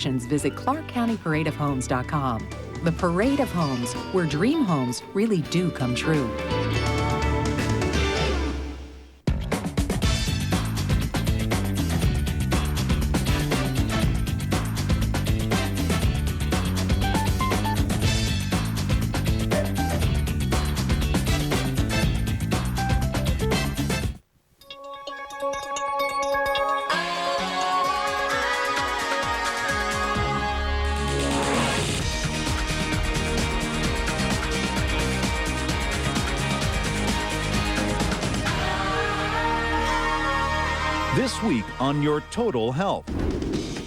directions, visit ClarkCountyParadeOfHomes.com. The Parade of Homes, where dream homes really do come true. This week on Your Total Health.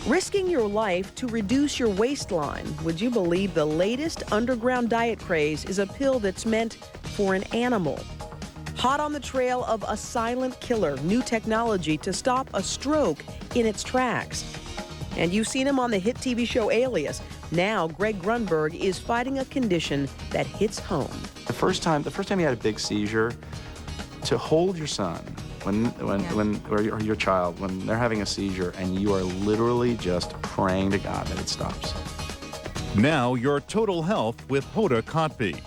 Risking your life to reduce your waistline. Would you believe the latest underground diet craze is a pill that's meant for an animal? Hot on the trail of a silent killer, new technology to stop a stroke in its tracks. And you've seen him on the hit TV show Alias. Now Greg Grunberg is fighting a condition that hits home. The first time you had a big seizure, to hold your son or your child when they're having a seizure, and you are literally just praying to God that it stops. Now Your Total Health with Hoda Kotb.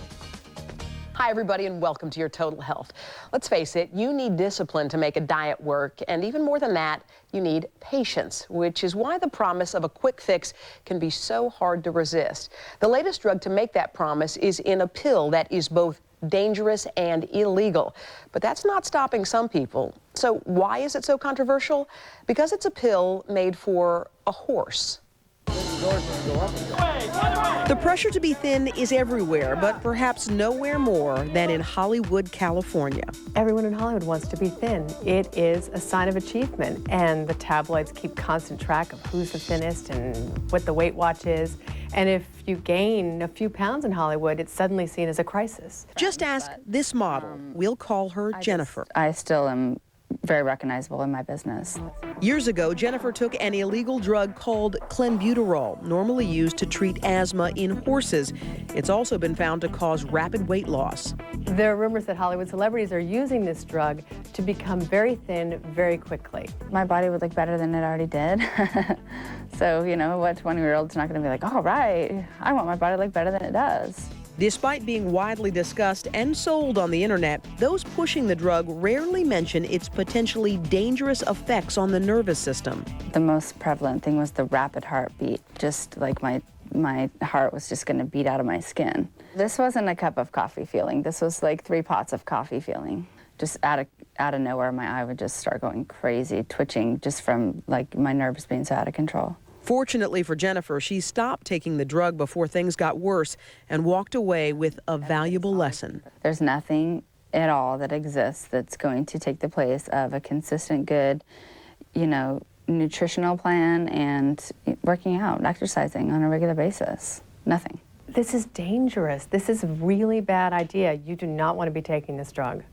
Hi, everybody, and welcome to Your Total Health. Let's face it, you need discipline to make a diet work, and even more than that, you need patience, which is why the promise of a quick fix can be so hard to resist. The latest drug to make that promise is in a pill that is both dangerous and illegal. But that's not stopping some people. So why is it so controversial? Because it's a pill made for a horse. The pressure to be thin is everywhere, but perhaps nowhere more than in Hollywood, California. Everyone in Hollywood wants to be thin. It is a sign of achievement, and the tabloids keep constant track of who's the thinnest and what the Weight Watch is. And if you gain a few pounds in Hollywood, it's suddenly seen as a crisis. Just ask this model. We'll call her Jennifer. I still am very recognizable in my business. Years ago, Jennifer took an illegal drug called clenbuterol, normally used to treat asthma in horses. It's also been found to cause rapid weight loss. There are rumors that Hollywood celebrities are using this drug to become very thin very quickly. My body would look better than it already did. So, you know, what 20-year-old's not going to be like, all right, I want my body to look better than it does. Despite being widely discussed and sold on the internet, those pushing the drug rarely mention its potentially dangerous effects on the nervous system. The most prevalent thing was the rapid heartbeat, just like my heart was just going to beat out of my skin. This wasn't a cup of coffee feeling. This was like 3 pots of coffee feeling. Just out of nowhere, my eye would just start going crazy, twitching just from like my nerves being so out of control. Fortunately for Jennifer, she stopped taking the drug before things got worse and walked away with a valuable lesson. There's nothing at all that exists that's going to take the place of a consistent, good, nutritional plan and working out, exercising on a regular basis. Nothing. This is dangerous. This is a really bad idea. You do not want to be taking this drug.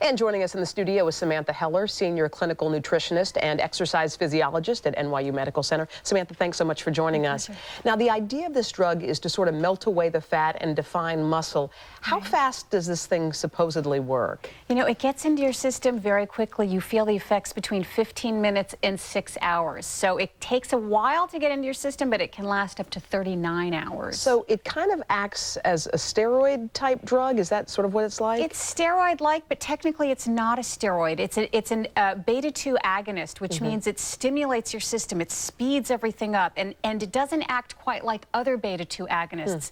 And joining us in the studio is Samantha Heller, senior clinical nutritionist and exercise physiologist at NYU Medical Center. Samantha, thanks so much for joining us. Now, the idea of this drug is to sort of melt away the fat and define muscle. How fast does this thing supposedly work? You know, it gets into your system very quickly. You feel the effects between 15 minutes and 6 hours. So it takes a while to get into your system, but it can last up to 39 hours. So it kind of acts as a steroid-type drug? Is that sort of what it's like? It's steroid-like, but technically it's not a steroid. It's a beta-2 agonist, which means it stimulates your system. It speeds everything up, and it doesn't act quite like other beta-2 agonists.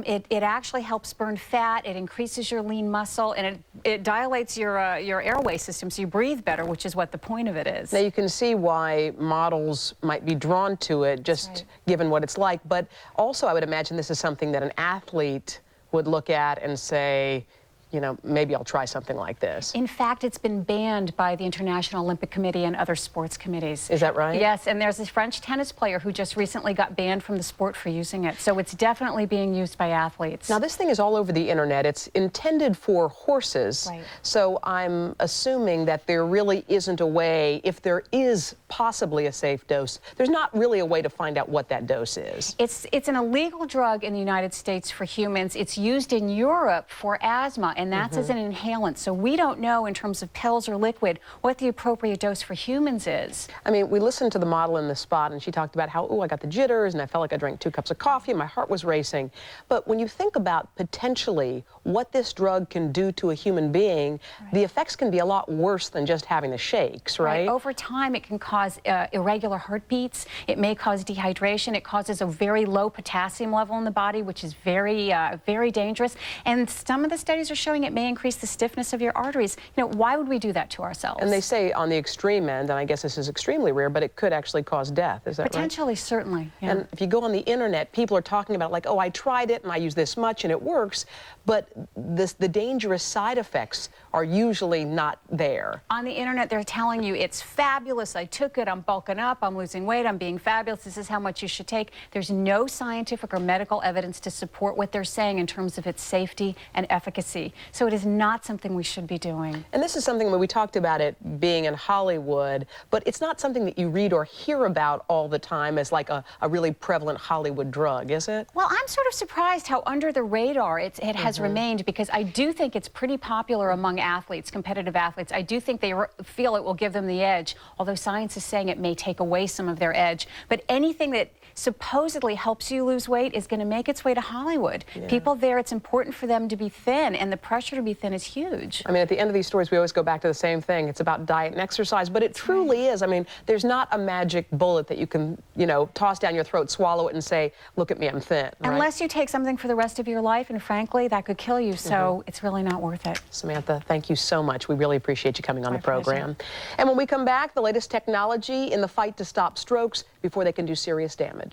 It actually helps burn fat. It increases your lean muscle, and it dilates your airway system, so you breathe better, which is what the point of it is. Now, you can see why models might be drawn to it, just given what it's like. But also, I would imagine this is something that an athlete would look at and say, you know, maybe I'll try something like this. In fact, it's been banned by the International Olympic Committee and other sports committees. Is that right? Yes, and there's a French tennis player who just recently got banned from the sport for using it. So it's definitely being used by athletes. Now, this thing is all over the internet. It's intended for horses. Right. So I'm assuming that there really isn't a way, if there is possibly a safe dose, there's not really a way to find out what that dose is. It's an illegal drug in the United States for humans. It's used in Europe for asthma. and that's as an inhalant. So we don't know in terms of pills or liquid what the appropriate dose for humans is. I mean, we listened to the model in the spot, and she talked about how, oh, I got the jitters, and I felt like I drank 2 cups of coffee, and my heart was racing. But when you think about potentially what this drug can do to a human being, the effects can be a lot worse than just having the shakes, right? Over time, it can cause irregular heartbeats. It may cause dehydration. It causes a very low potassium level in the body, which is very, very dangerous. And some of the studies are showing it may increase the stiffness of your arteries. You know, why would we do that to ourselves? And they say on the extreme end, and I guess this is extremely rare, but it could actually cause death. Is that right? Potentially, certainly. Yeah. And if you go on the internet, people are talking about like, oh, I tried it and I use this much and it works, but the dangerous side effects are usually not there. On the internet, they're telling you it's fabulous. I took it. I'm bulking up. I'm losing weight. I'm being fabulous. This is how much you should take. There's no scientific or medical evidence to support what they're saying in terms of its safety and efficacy. So it is not something we should be doing. And this is something when we talked about it being in Hollywood, but it's not something that you read or hear about all the time as like a really prevalent Hollywood drug, is it? Well, I'm sort of surprised how under the radar it has remained, because I do think it's pretty popular among athletes, competitive athletes. I do think they feel it will give them the edge, although science is saying it may take away some of their edge. But anything that supposedly helps you lose weight is going to make its way to Hollywood. Yeah. People there, it's important for them to be thin, and the pressure to be thin is huge. I mean, at the end of these stories, we always go back to the same thing. It's about diet and exercise, but it truly is. I mean, there's not a magic bullet that you can, you know, toss down your throat, swallow it, and say, look at me, I'm thin. Right? Unless you take something for the rest of your life, and frankly, that could kill you, so it's really not worth it. Samantha, thank you so much. We really appreciate you coming on the program. Pleasure. And when we come back, the latest technology in the fight to stop strokes before they can do serious damage.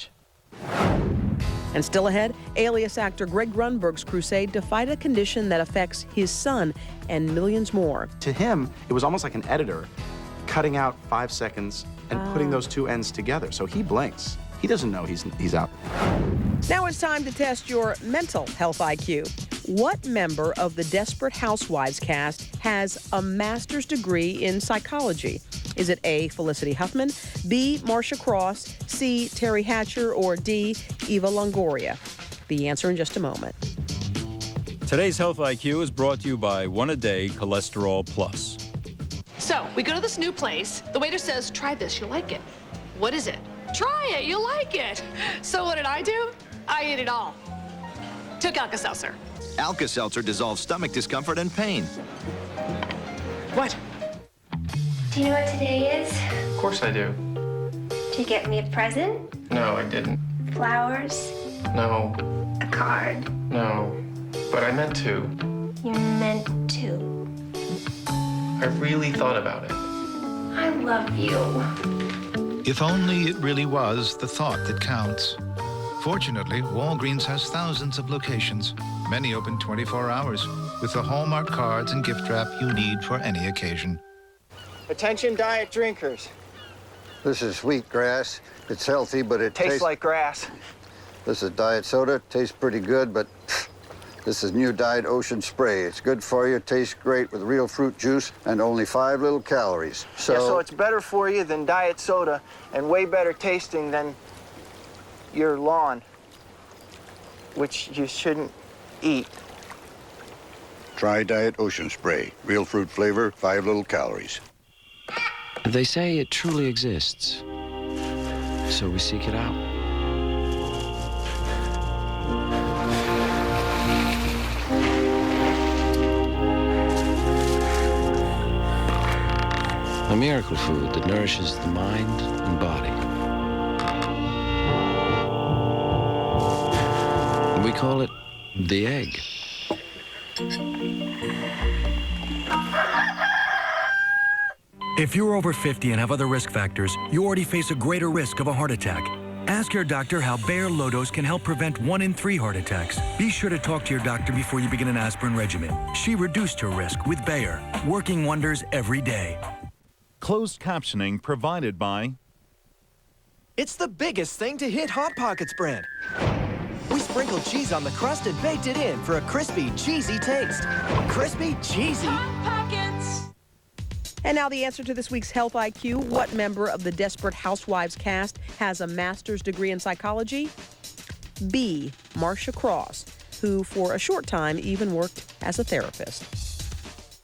And still ahead, Alias actor Greg Grunberg's crusade to fight a condition that affects his son and millions more. To him, it was almost like an editor cutting out 5 seconds and putting those two ends together. So he blinks. He doesn't know he's out. Now it's time to test your mental health IQ. What member of the Desperate Housewives cast has a master's degree in psychology? Is it A, Felicity Huffman, B, Marcia Cross, C, Terry Hatcher, or D, Eva Longoria? The answer in just a moment. Today's Health IQ is brought to you by One A Day Cholesterol Plus. So, we go to this new place. The waiter says, try this, you'll like it. What is it? Try it, you'll like it. So what did I do? I ate it all. Took Alka-Seltzer. Alka-Seltzer dissolves stomach discomfort and pain. What? Do you know what today is? Of course I do. Did you get me a present? No, I didn't. Flowers? No. A card? No. But I meant to. You meant to. I really thought about it. I love you. If only it really was the thought that counts. Fortunately, Walgreens has thousands of locations, many open 24 hours, with the Hallmark cards and gift wrap you need for any occasion. Attention diet drinkers. This is wheatgrass. It's healthy, but it tastes like grass. This is diet soda. Tastes pretty good, but this is new Diet Ocean Spray. It's good for you, tastes great with real fruit juice, and only 5 little calories. So it's better for you than diet soda, and way better tasting than your lawn, which you shouldn't eat. Try Diet Ocean Spray. Real fruit flavor, 5 little calories. They say it truly exists, so we seek it out. A miracle food that nourishes the mind and body. We call it the egg. If you're over 50 and have other risk factors, you already face a greater risk of a heart attack. Ask your doctor how Bayer Low-Dose can help prevent 1 in 3 heart attacks. Be sure to talk to your doctor before you begin an aspirin regimen. She reduced her risk with Bayer, working wonders every day. Closed captioning provided by... It's the biggest thing to hit Hot Pockets bread. We sprinkled cheese on the crust and baked it in for a crispy, cheesy taste. Crispy, cheesy. Hot Pockets! And now the answer to this week's Health IQ. What member of the Desperate Housewives cast has a master's degree in psychology? B, Marcia Cross. who for a short time even worked as a therapist.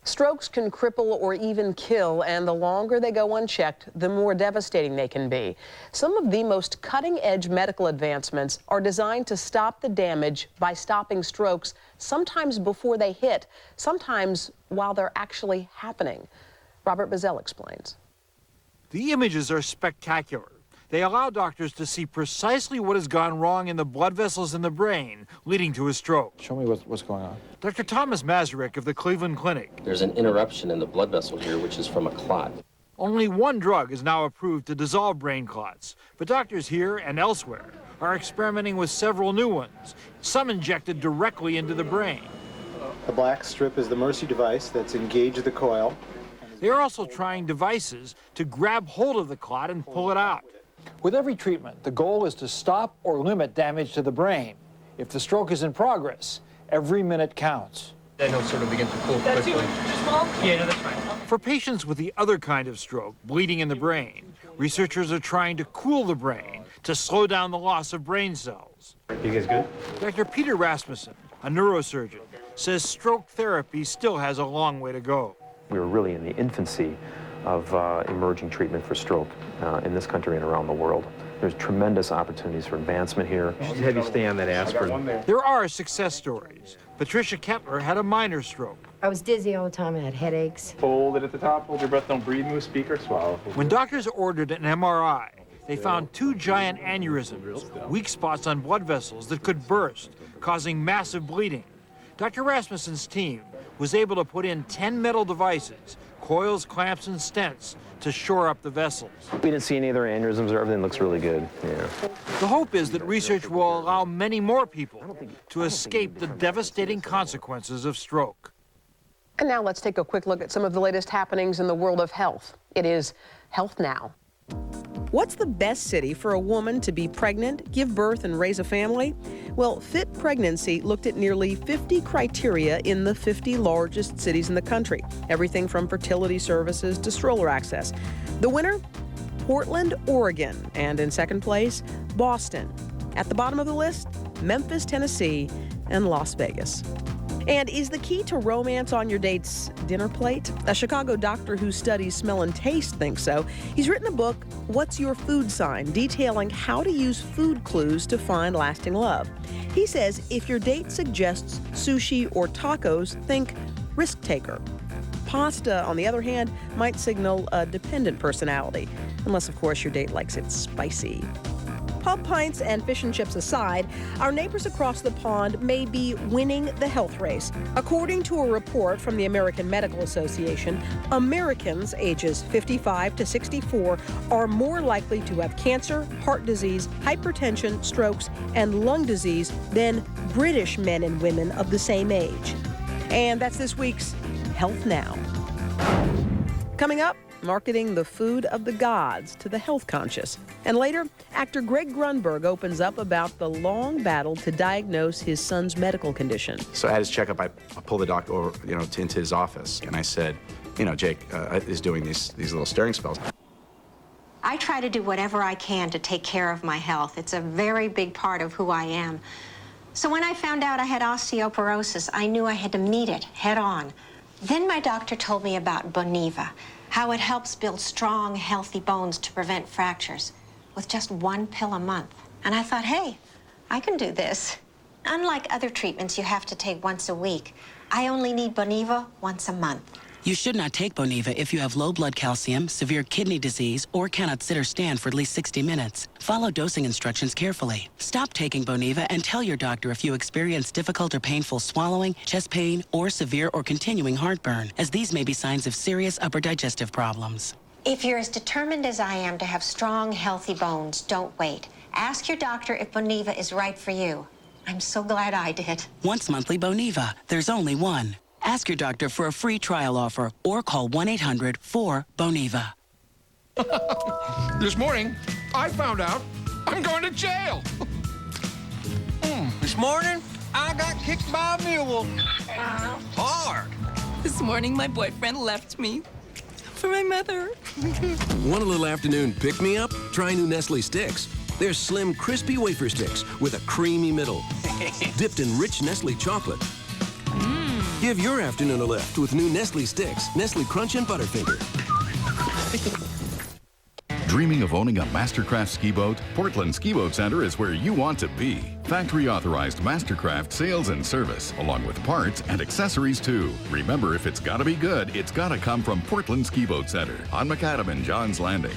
Strokes can cripple or even kill, and the longer they go unchecked, the more devastating they can be. Some of the most cutting-edge medical advancements are designed to stop the damage by stopping strokes, sometimes before they hit, sometimes while they're actually happening. Robert Bazell explains. The images are spectacular. They allow doctors to see precisely what has gone wrong in the blood vessels in the brain, leading to a stroke. Show me what's going on. Dr. Thomas Mazurek of the Cleveland Clinic. There's an interruption in the blood vessel here, which is from a clot. Only one drug is now approved to dissolve brain clots, but doctors here and elsewhere are experimenting with several new ones, some injected directly into the brain. The black strip is the Mercy device that's engaged the coil. They are also trying devices to grab hold of the clot and pull it out. With every treatment, the goal is to stop or limit damage to the brain. If the stroke is in progress, every minute counts. Then he'll sort of begin to cool quickly. Yeah, no, that's fine. For patients with the other kind of stroke, bleeding in the brain, researchers are trying to cool the brain to slow down the loss of brain cells. You guys good? Dr. Peter Rasmussen, a neurosurgeon, says stroke therapy still has a long way to go. We were really in the infancy of emerging treatment for stroke in this country and around the world. There's tremendous opportunities for advancement here. Should have you stay on that aspirin. There are success stories. Patricia Kettler had a minor stroke. I was dizzy all the time. I had headaches. Hold it at the top. Hold your breath. Don't breathe. Move speaker. Swallow. When doctors ordered an MRI, they found 2 giant aneurysms, weak spots on blood vessels that could burst, causing massive bleeding. Dr. Rasmussen's team was able to put in 10 metal devices, coils, clamps, and stents to shore up the vessels. We didn't see any other aneurysms. Everything looks really good. Yeah. The hope is that research will allow many more people to escape the devastating consequences of stroke. And now let's take a quick look at some of the latest happenings in the world of health. It is Health Now. What's the best city for a woman to be pregnant, give birth, and raise a family? Well, Fit Pregnancy looked at nearly 50 criteria in the 50 largest cities in the country. Everything from fertility services to stroller access. The winner? Portland, Oregon. And in second place, Boston. At the bottom of the list, Memphis, Tennessee, and Las Vegas. And is the key to romance on your date's dinner plate? A Chicago doctor who studies smell and taste thinks so. He's written a book, What's Your Food Sign?, detailing how to use food clues to find lasting love. He says if your date suggests sushi or tacos, think risk taker. Pasta, on the other hand, might signal a dependent personality, unless, of course, your date likes it spicy. Pub pints and fish and chips aside, our neighbors across the pond may be winning the health race. According to a report from the American Medical Association, Americans ages 55 to 64 are more likely to have cancer, heart disease, hypertension, strokes, and lung disease than British men and women of the same age. And that's this week's Health Now. Coming up, marketing the food of the gods to the health conscious. And later, actor Greg Grunberg opens up about the long battle to diagnose his son's medical condition. So at his checkup, I pulled the doctor over, into his office, and I said, Jake is doing these little staring spells. I try to do whatever I can to take care of my health. It's a very big part of who I am. So when I found out I had osteoporosis, I knew I had to meet it head on. Then my doctor told me about Boniva, how it helps build strong, healthy bones to prevent fractures with just 1 pill a month. And I thought, hey, I can do this. Unlike other treatments you have to take once a week, I only need Boniva once a month. You should not take Boniva if you have low blood calcium, severe kidney disease, or cannot sit or stand for at least 60 minutes. Follow dosing instructions carefully. Stop taking Boniva and tell your doctor if you experience difficult or painful swallowing, chest pain, or severe or continuing heartburn, as these may be signs of serious upper digestive problems. If you're as determined as I am to have strong, healthy bones, don't wait. Ask your doctor if Boniva is right for you. I'm so glad I did. Once monthly Boniva. There's only one. Ask your doctor for a free trial offer or call 1-800-4-BONIVA. This morning, I found out I'm going to jail. This morning, I got kicked by a mule. Hard. This morning, my boyfriend left me for my mother. Want a little afternoon pick-me-up? Try new Nestle Sticks. They're slim, crispy wafer sticks with a creamy middle. dipped in rich Nestle chocolate. Give your afternoon a lift with new Nestle Sticks, Nestle Crunch and Butterfinger. Dreaming of owning a Mastercraft ski boat? Portland Ski Boat Center is where you want to be. Factory authorized Mastercraft sales and service, along with parts and accessories too. Remember, if it's gotta be good, it's gotta come from Portland Ski Boat Center on Macadam and Johns Landing.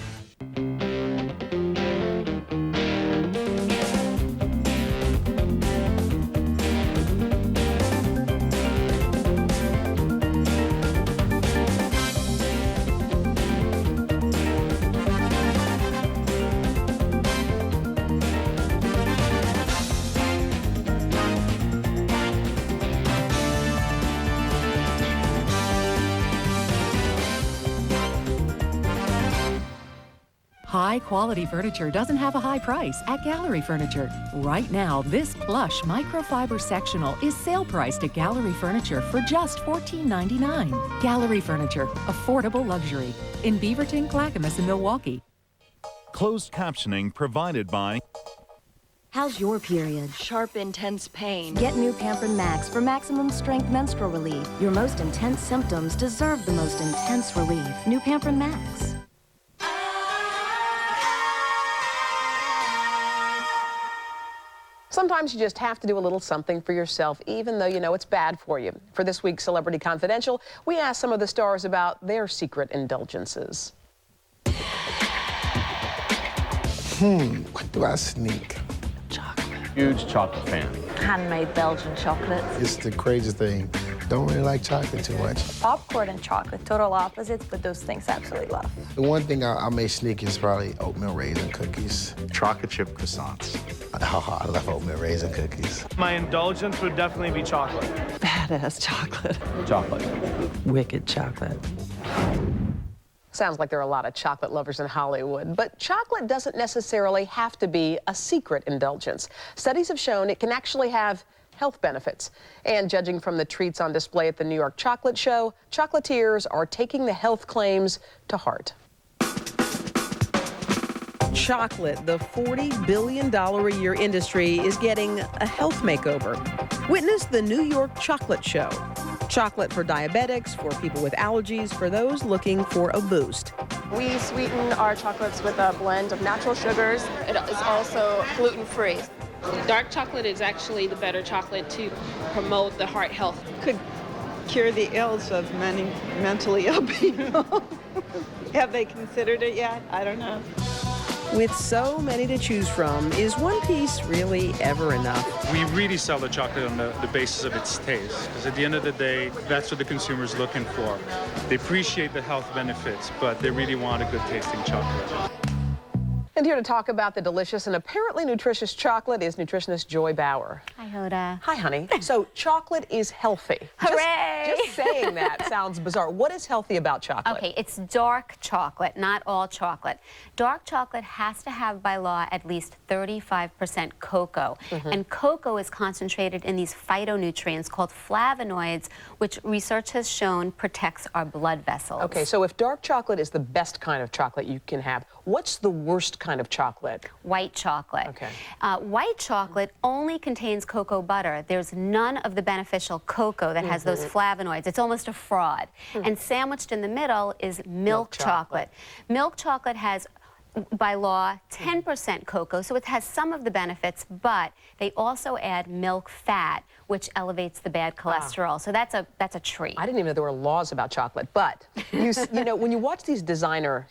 High-quality furniture doesn't have a high price at Gallery Furniture. Right now, this plush microfiber sectional is sale priced at Gallery Furniture for just $14.99. Gallery Furniture, affordable luxury. In Beaverton, Clackamas, and Milwaukee. Closed captioning provided by... How's your period? Sharp, intense pain. Get new Pamprin Max for maximum strength menstrual relief. Your most intense symptoms deserve the most intense relief. New Pamprin Max. Sometimes you just have to do a little something for yourself, even though you know it's bad for you. For this week's Celebrity Confidential, we asked some of the stars about their secret indulgences. What do I sneak? Huge chocolate fan. Handmade Belgian chocolates. It's the craziest thing. Don't really like chocolate too much. Popcorn and chocolate, total opposites, but those things I absolutely love. The one thing I may sneak is probably oatmeal raisin cookies. Chocolate chip croissants. Oh, I love oatmeal raisin cookies. My indulgence would definitely be chocolate. Badass chocolate. Chocolate. Wicked chocolate. Sounds like there are a lot of chocolate lovers in Hollywood, but chocolate doesn't necessarily have to be a secret indulgence. Studies have shown it can actually have health benefits. And judging from the treats on display at the New York Chocolate Show, chocolatiers are taking the health claims to heart. Chocolate, the $40 billion a year industry, is getting a health makeover. Witness the New York Chocolate Show. Chocolate for diabetics, for people with allergies, for those looking for a boost. We sweeten our chocolates with a blend of natural sugars. It is also gluten-free. Dark chocolate is actually the better chocolate to promote the heart health. Could cure the ills of many mentally ill people. Have they considered it yet? I don't know. With so many to choose from, is one piece really ever enough? We really sell the chocolate on the basis of its taste, because at the end of the day, that's what the consumer's looking for. They appreciate the health benefits, but they really want a good tasting chocolate. And here to talk about the delicious and apparently nutritious chocolate is nutritionist Joy Bauer. Hi, Hoda. Hi, honey. So chocolate is healthy. Hooray! Just saying that sounds bizarre. What is healthy about chocolate? Okay, it's dark chocolate, not all chocolate. Dark chocolate has to have, by law, at least 35% cocoa. And cocoa is concentrated in these phytonutrients called flavonoids, which research has shown protects our blood vessels. Okay, so if dark chocolate is the best kind of chocolate you can have, what's the worst kind of chocolate? White chocolate. Okay. White chocolate only contains cocoa butter. There's none of the beneficial cocoa that has those flavonoids. It's almost a fraud. And sandwiched in the middle is milk chocolate. Milk chocolate has, by law, 10% cocoa, so it has some of the benefits, but they also add milk fat, which elevates the bad cholesterol. So that's a treat. I didn't even know there were laws about chocolate, but you know, when you watch these designer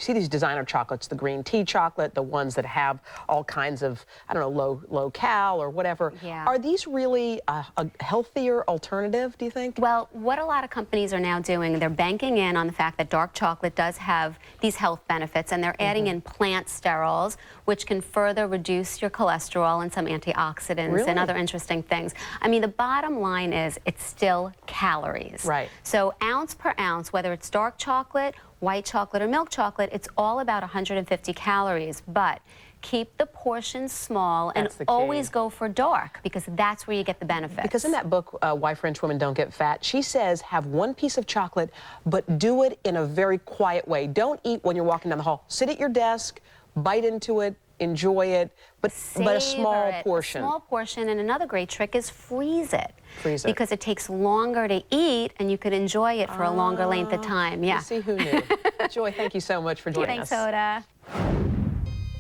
chocolates, the green tea chocolate, the ones that have all kinds of, I don't know, low cal or whatever, are these really a healthier alternative, do you think? Well, what a lot of companies are now doing, they're banking in on the fact that dark chocolate does have these health benefits, and they're adding in plant sterols, which can further reduce your cholesterol and some antioxidants and other interesting things. I mean, the bottom line is it's still calories. Right. So ounce per ounce, whether it's dark chocolate, white chocolate, or milk chocolate, it's all about 150 calories. But keep the portions small and always go for dark, because that's where you get the benefits. Because in that book, Why French Women Don't Get Fat, she says have one piece of chocolate, but do it in a very quiet way. Don't eat when you're walking down the hall. Sit at your desk, bite into it, enjoy it, but a small portion. A small portion, and another great trick is freeze it. Freeze it. Because it takes longer to eat, and you could enjoy it for a longer length of time. Yeah. You see, who knew? Joy, thank you so much for joining us. Thanks, Hoda.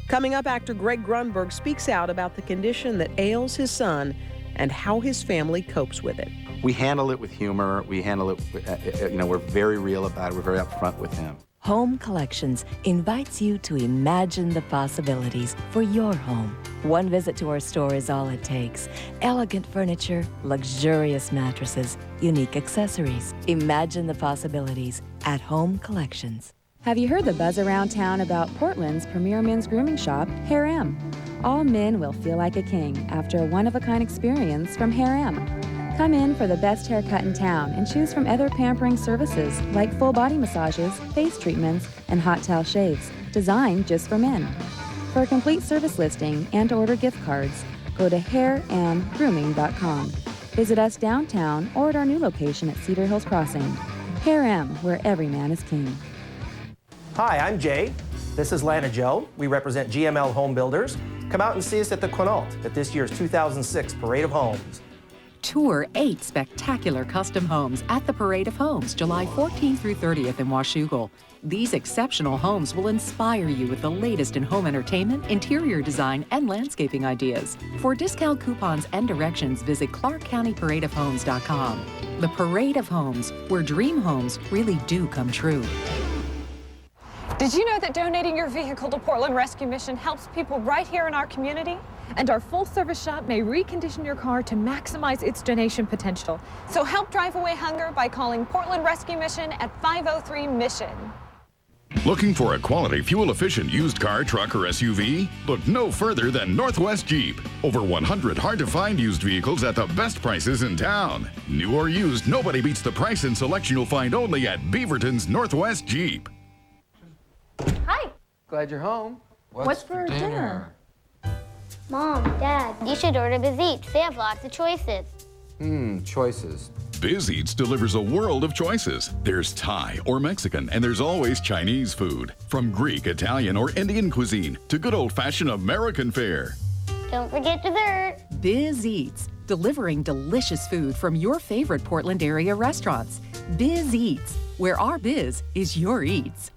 Coming up, actor Greg Grunberg speaks out about the condition that ails his son and how his family copes with it. We handle it with humor. We handle it, we're very real about it. We're very upfront with him. Home Collections invites you to imagine the possibilities for your home. One visit to our store is all it takes. Elegant furniture, luxurious mattresses, unique accessories. Imagine the possibilities at Home Collections. Have you heard the buzz around town about Portland's premier men's grooming shop, Hair M? All men will feel like a king after a one-of-a-kind experience from Hair M. Come in for the best haircut in town and choose from other pampering services like full body massages, face treatments, and hot towel shaves, designed just for men. For a complete service listing and to order gift cards, go to hairmgrooming.com. Visit us downtown or at our new location at Cedar Hills Crossing. Hair M, where every man is king. Hi, I'm Jay. This is Lana Joe. We represent GML Home Builders. Come out and see us at the Quinault at this year's 2006 Parade of Homes. Tour 8 spectacular custom homes at the Parade of Homes, July 14th through 30th in Washougal. These exceptional homes will inspire you with the latest in home entertainment, interior design, and landscaping ideas. For discount coupons and directions, visit ClarkCountyParadeOfHomes.com. The Parade of Homes, where dream homes really do come true. Did you know that donating your vehicle to Portland Rescue Mission helps people right here in our community? And our full-service shop may recondition your car to maximize its donation potential. So help drive away hunger by calling Portland Rescue Mission at 503-MISSION. Looking for a quality, fuel-efficient used car, truck, or SUV? Look no further than Northwest Jeep. Over 100 hard-to-find used vehicles at the best prices in town. New or used, nobody beats the price and selection you'll find only at Beaverton's Northwest Jeep. Hi. Glad you're home. What's for dinner? Mom, Dad, you should order Biz Eats. They have lots of choices. Choices. Biz Eats delivers a world of choices. There's Thai or Mexican, and there's always Chinese food. From Greek, Italian, or Indian cuisine to good old-fashioned American fare. Don't forget dessert. Biz Eats, delivering delicious food from your favorite Portland area restaurants. Biz Eats, where our biz is your eats.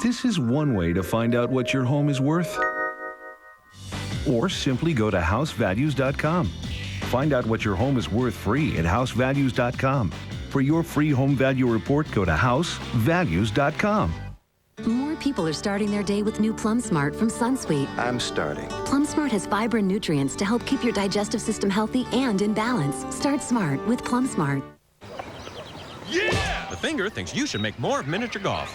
This is one way to find out what your home is worth. Or simply go to housevalues.com. Find out what your home is worth free at housevalues.com. For your free home value report, go to housevalues.com. More people are starting their day with new Plum Smart from SunSweet. I'm starting. Plum Smart has fiber and nutrients to help keep your digestive system healthy and in balance. Start smart with Plum Smart. Yeah! The Finger thinks you should make more of miniature golf.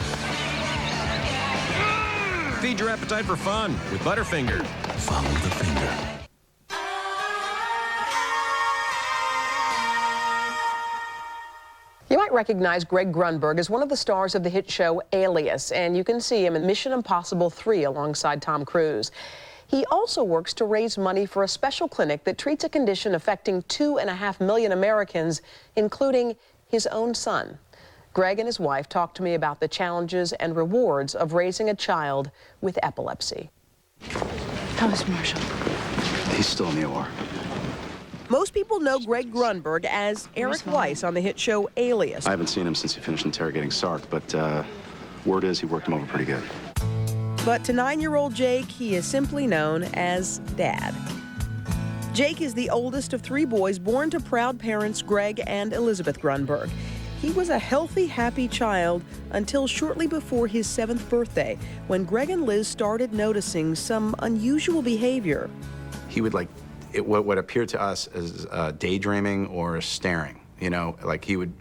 Feed your appetite for fun with Butterfinger. Follow the finger. You might recognize Greg Grunberg as one of the stars of the hit show Alias, and you can see him in Mission Impossible 3 alongside Tom Cruise. He also works to raise money for a special clinic that treats a condition affecting 2.5 million Americans, including his own son. Greg and his wife talked to me about the challenges and rewards of raising a child with epilepsy. How's Marshall? He's still in the OR. Most people know Greg Grunberg as Eric Weiss on the hit show Alias. I haven't seen him since he finished interrogating Sark, but word is he worked him over pretty good. But to 9-year-old Jake, he is simply known as Dad. Jake is the oldest of 3 boys born to proud parents Greg and Elizabeth Grunberg. He was a healthy, happy child until shortly before his 7th birthday, when Greg and Liz started noticing some unusual behavior. He would what appeared to us as daydreaming or staring. You know, like he'd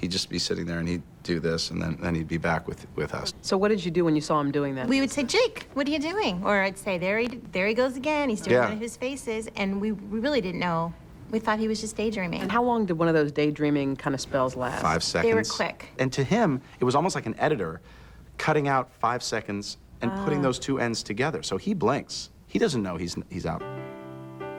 just be sitting there and he'd do this and then he'd be back with us. So what did you do when you saw him doing that? We would say, Jake, what are you doing? Or I'd say, there he goes again. He's doing one of his faces. And we really didn't know. We thought he was just daydreaming. And how long did one of those daydreaming kind of spells last? 5 seconds. They were quick. And to him, it was almost like an editor cutting out 5 seconds and putting those 2 ends together. So he blinks. He doesn't know he's out.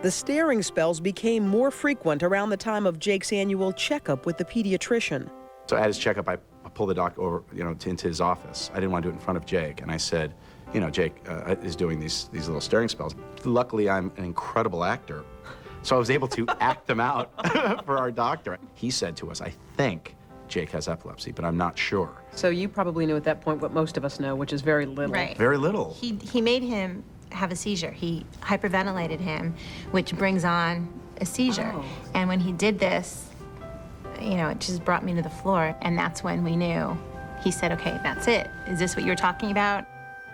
The staring spells became more frequent around the time of Jake's annual checkup with the pediatrician. So at his checkup, I pull the doc over, into his office. I didn't want to do it in front of Jake, and I said, Jake is doing these little staring spells. Luckily, I'm an incredible actor, so I was able to act them out for our doctor. He said to us, I think Jake has epilepsy, but I'm not sure. So you probably knew at that point what most of us know, which is very little. Right. Very little. He made him have a seizure. He hyperventilated him, which brings on a seizure. Oh. And when he did this, it just brought me to the floor, and that's when we knew. He said, okay, that's it. Is this what you were talking about?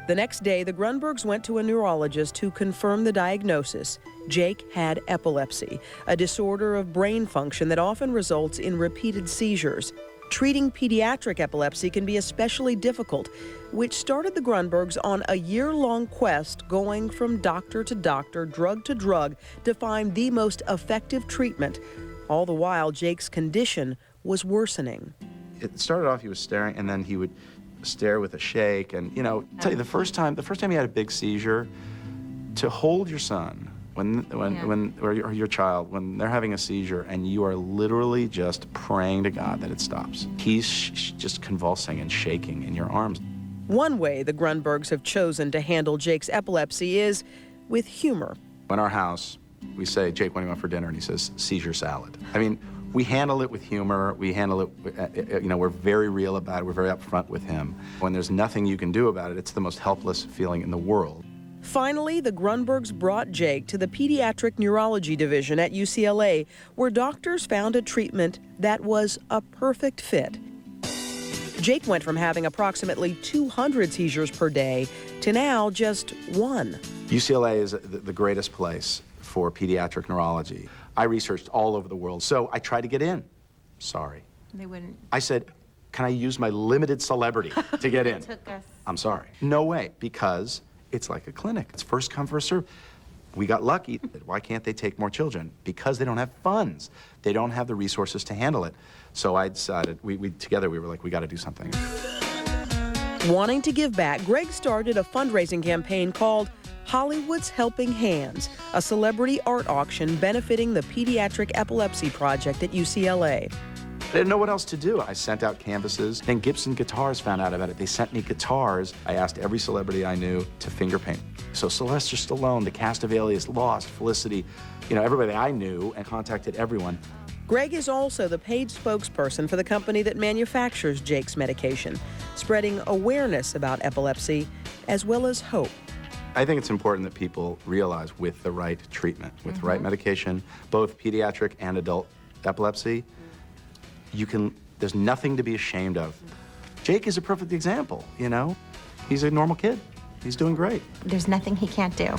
The next day, the Grunbergs went to a neurologist to confirm the diagnosis. Jake had epilepsy, a disorder of brain function that often results in repeated seizures. Treating pediatric epilepsy can be especially difficult, which started the Grunbergs on a year-long quest going from doctor to doctor, drug to drug, to find the most effective treatment. All the while, Jake's condition was worsening. It started off, he was staring, and then he would stare with a shake. And, tell you, the first time he had a big seizure, to hold your son or your child, when they're having a seizure, and you are literally just praying to God that it stops. He's just convulsing and shaking in your arms. One way the Grunbergs have chosen to handle Jake's epilepsy is with humor. In our house, we say, Jake, what do you want for dinner? And he says, seizure salad. I mean, we handle it with humor. We handle it, we're very real about it. We're very upfront with him. When there's nothing you can do about it, it's the most helpless feeling in the world. Finally, the Grunbergs brought Jake to the Pediatric Neurology Division at UCLA, where doctors found a treatment that was a perfect fit. Jake went from having approximately 200 seizures per day to now just one. UCLA is the greatest place for pediatric neurology. I researched all over the world, so I tried to get in. Sorry. They wouldn't. I said, can I use my limited celebrity to get in? Took us. I'm sorry. No way, because it's like a clinic. It's first come, first serve. We got lucky. Why can't they take more children? Because they don't have funds. They don't have the resources to handle it. So I decided, together we were like, we got to do something. Wanting to give back, Greg started a fundraising campaign called Hollywood's Helping Hands, a celebrity art auction benefiting the Pediatric Epilepsy Project at UCLA. I didn't know what else to do. I sent out canvases. Then Gibson Guitars found out about it. They sent me guitars. I asked every celebrity I knew to finger paint. So Sylvester Stallone, the cast of Alias, Lost, Felicity, everybody I knew, and contacted everyone. Greg is also the paid spokesperson for the company that manufactures Jake's medication, spreading awareness about epilepsy as well as hope. I think it's important that people realize with the right treatment, with the right medication, both pediatric and adult epilepsy, there's nothing to be ashamed of. Jake is a perfect example, He's a normal kid. He's doing great. There's nothing he can't do.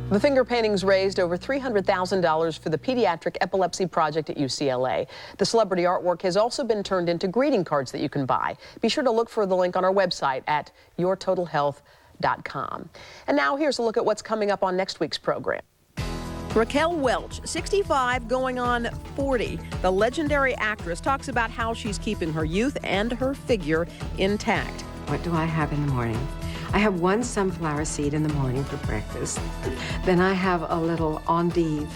The finger paintings raised over $300,000 for the Pediatric Epilepsy Project at UCLA. The celebrity artwork has also been turned into greeting cards that you can buy. Be sure to look for the link on our website at yourtotalhealth.com. And now here's a look at what's coming up on next week's program. Raquel Welch, 65 going on 40. The legendary actress talks about how she's keeping her youth and her figure intact. What do I have in the morning? I have one sunflower seed in the morning for breakfast. Then I have a little endive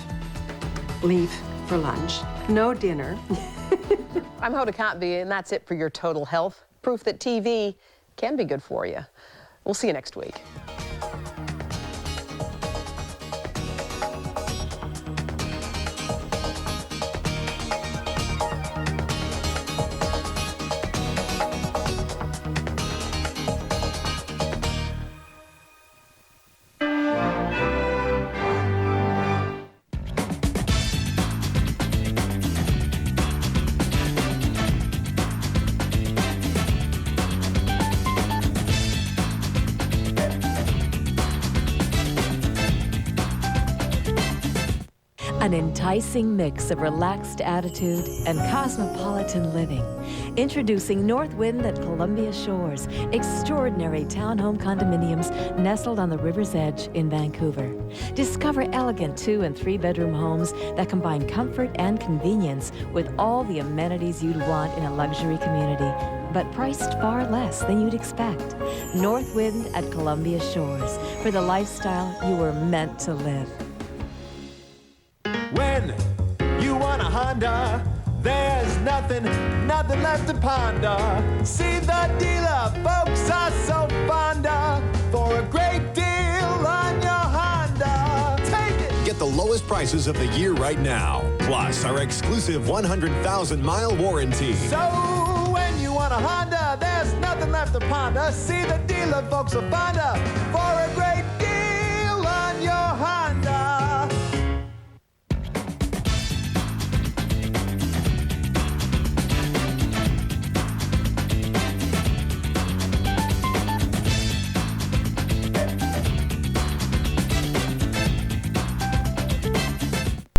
leaf for lunch. No dinner. I'm Hoda Kotb, and that's it for your Total Health. Proof that TV can be good for you. We'll see you next week. An enticing mix of relaxed attitude and cosmopolitan living. Introducing Northwind at Columbia Shores, extraordinary townhome condominiums nestled on the river's edge in Vancouver. Discover elegant 2- and 3-bedroom homes that combine comfort and convenience with all the amenities you'd want in a luxury community, but priced far less than you'd expect. Northwind at Columbia Shores, for the lifestyle you were meant to live. When you want a Honda, There's nothing left to ponder. See the dealer, folks are so fonder. For a great deal on your Honda, take it. Get the lowest prices of the year right now. Plus our exclusive 100,000-mile warranty. So when you want a Honda, there's nothing left to ponder. See the dealer, folks are fonder. For a great